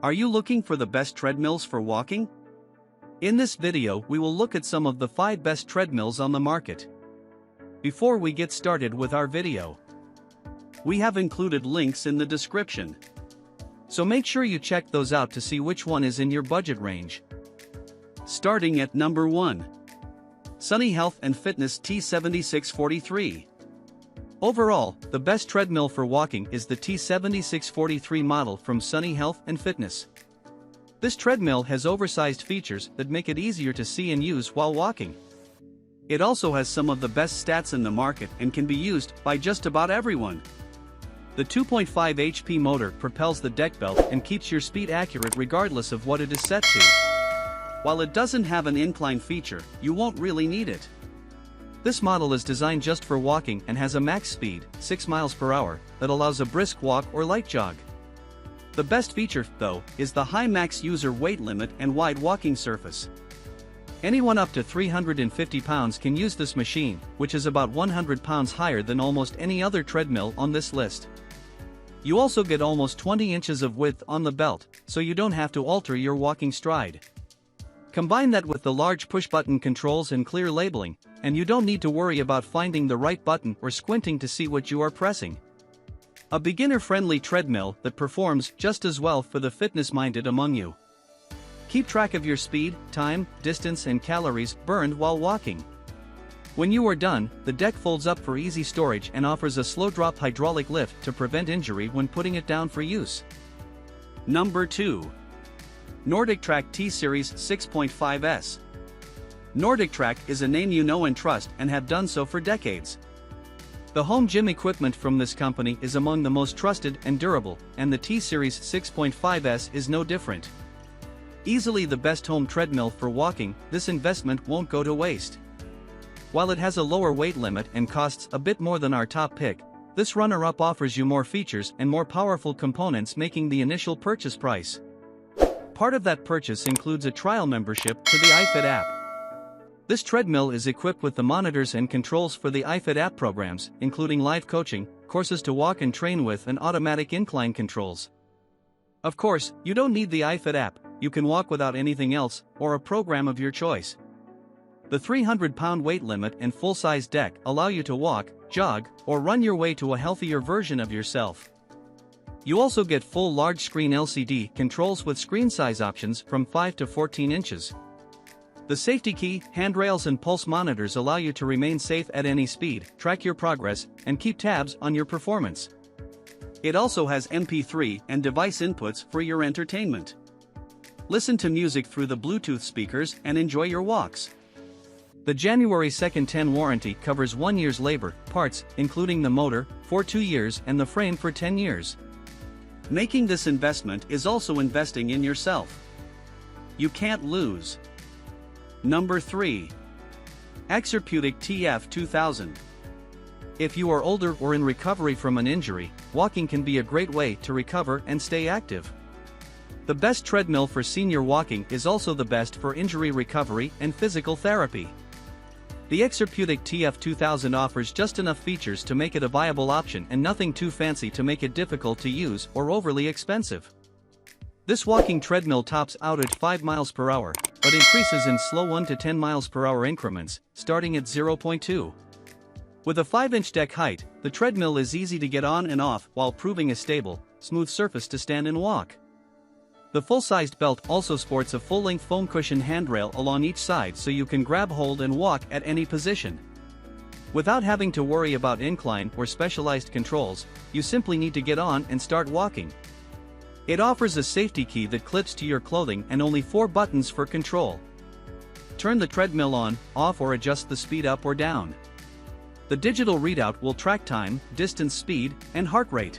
Are you looking for the best treadmills for walking? In this video we will look at some of the 5 best treadmills on the market. Before we get started with our video, we have included links in the description. So make sure you check those out to see which one is in your budget range. Starting at number 1. Sunny Health and Fitness T7643. Overall, the best treadmill for walking is the T7643 model from Sunny Health and Fitness. This treadmill has oversized features that make it easier to see and use while walking. It also has some of the best stats in the market and can be used by just about everyone. The 2.5 HP motor propels the deck belt and keeps your speed accurate regardless of what it is set to. While it doesn't have an incline feature, you won't really need it. This model is designed just for walking and has a max speed, 6 miles per hour, that allows a brisk walk or light jog. The best feature, though, is the high max user weight limit and wide walking surface. Anyone up to 350 pounds can use this machine, which is about 100 pounds higher than almost any other treadmill on this list. You also get almost 20 inches of width on the belt, so you don't have to alter your walking stride. Combine that with the large push-button controls and clear labeling, and you don't need to worry about finding the right button or squinting to see what you are pressing. A beginner-friendly treadmill that performs just as well for the fitness-minded among you. Keep track of your speed, time, distance and calories burned while walking. When you are done, the deck folds up for easy storage and offers a slow-drop hydraulic lift to prevent injury when putting it down for use. Number 2. Nordictrack T Series 6.5S. Nordictrack is a name you know and trust and have done so for decades. The home gym equipment from this company is among the most trusted and durable, and the T Series 6.5S is no different. Easily the best home treadmill for walking, this investment won't go to waste. While it has a lower weight limit and costs a bit more than our top pick, this runner-up offers you more features and more powerful components, making the initial purchase price. Part of that purchase includes a trial membership to the iFit app. This treadmill is equipped with the monitors and controls for the iFit app programs, including live coaching, courses to walk and train with, and automatic incline controls. Of course, you don't need the iFit app, you can walk without anything else, or a program of your choice. The 300-pound weight limit and full-size deck allow you to walk, jog, or run your way to a healthier version of yourself. You also get full large-screen LCD controls with screen size options from 5 to 14 inches. The safety key, handrails and pulse monitors allow you to remain safe at any speed, track your progress, and keep tabs on your performance. It also has MP3 and device inputs for your entertainment. Listen to music through the Bluetooth speakers and enjoy your walks. The January 2nd 10 warranty covers 1 year's labor, parts, including the motor, for 2 years and the frame for 10 years. Making this investment is also investing in yourself. You can't lose. Number 3. Exerpeutic TF2000. If you are older or in recovery from an injury, walking can be a great way to recover and stay active. The best treadmill for senior walking is also the best for injury recovery and physical therapy. The Exerpeutic TF2000 offers just enough features to make it a viable option and nothing too fancy to make it difficult to use or overly expensive. This walking treadmill tops out at 5 miles per hour, but increases in slow 1 to 10 miles per hour increments, starting at 0.2. With a 5-inch deck height, the treadmill is easy to get on and off while proving a stable, smooth surface to stand and walk. The full-sized belt also sports a full-length foam cushion handrail along each side so you can grab hold and walk at any position. Without having to worry about incline or specialized controls, you simply need to get on and start walking. It offers a safety key that clips to your clothing and only 4 buttons for control. Turn the treadmill on, off or adjust the speed up or down. The digital readout will track time, distance, speed, and heart rate.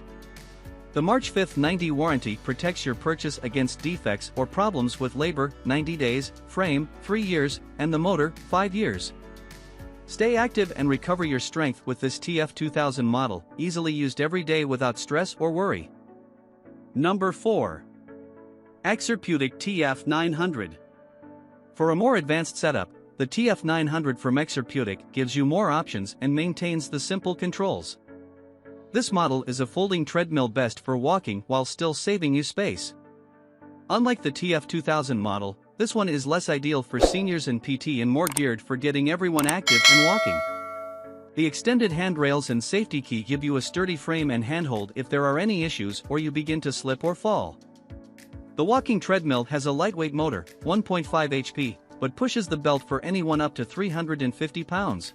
The March 5th 90 warranty protects your purchase against defects or problems with labor, 90 days, frame, 3 years, and the motor, 5 years. Stay active and recover your strength with this TF2000 model, easily used every day without stress or worry. Number 4. Exerpeutic TF900. For a more advanced setup, The TF900 from Exerpeutic gives you more options and maintains the simple controls. This model is a folding treadmill best for walking while still saving you space. Unlike the TF2000 model, this one is less ideal for seniors and PT and more geared for getting everyone active and walking. The extended handrails and safety key give you a sturdy frame and handhold if there are any issues or you begin to slip or fall. The walking treadmill has a lightweight motor, 1.5 HP, but pushes the belt for anyone up to 350 pounds.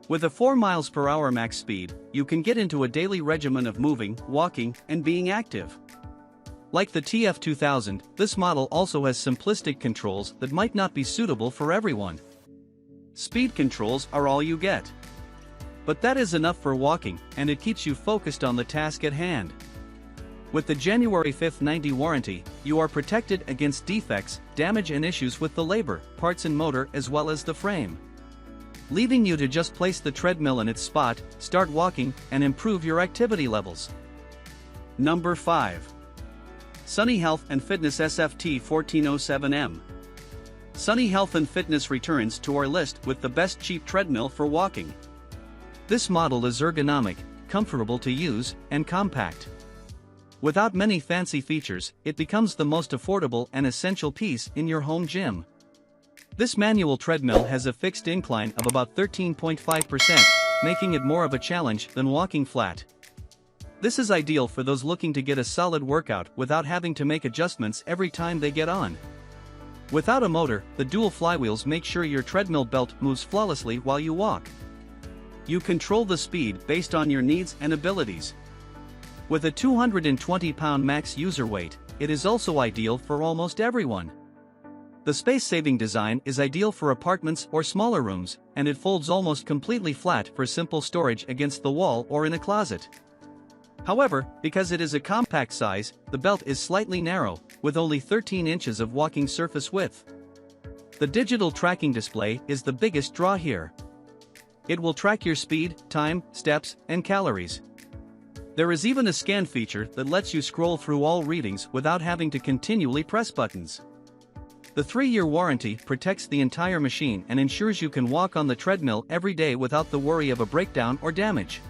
With a 4 miles per hour max speed, you can get into a daily regimen of moving, walking, and being active. Like the TF2000, this model also has simplistic controls that might not be suitable for everyone. Speed controls are all you get. But that is enough for walking, and it keeps you focused on the task at hand. With the January 5th 90 warranty, you are protected against defects, damage and issues with the labor, parts and motor as well as the frame. Leaving you to just place the treadmill in its spot, start walking, and improve your activity levels. Number 5. Sunny Health and Fitness SFT 1407M. Sunny Health and Fitness returns to our list with the best cheap treadmill for walking. This model is ergonomic, comfortable to use, and compact. Without many fancy features, it becomes the most affordable and essential piece in your home gym. This manual treadmill has a fixed incline of about 13.5%, making it more of a challenge than walking flat. This is ideal for those looking to get a solid workout without having to make adjustments every time they get on. Without a motor, the dual flywheels make sure your treadmill belt moves flawlessly while you walk. You control the speed based on your needs and abilities. With a 220-pound max user weight, it is also ideal for almost everyone. The space-saving design is ideal for apartments or smaller rooms, and it folds almost completely flat for simple storage against the wall or in a closet. However, because it is a compact size, the belt is slightly narrow, with only 13 inches of walking surface width. The digital tracking display is the biggest draw here. It will track your speed, time, steps, and calories. There is even a scan feature that lets you scroll through all readings without having to continually press buttons. The 3-year warranty protects the entire machine and ensures you can walk on the treadmill every day without the worry of a breakdown or damage.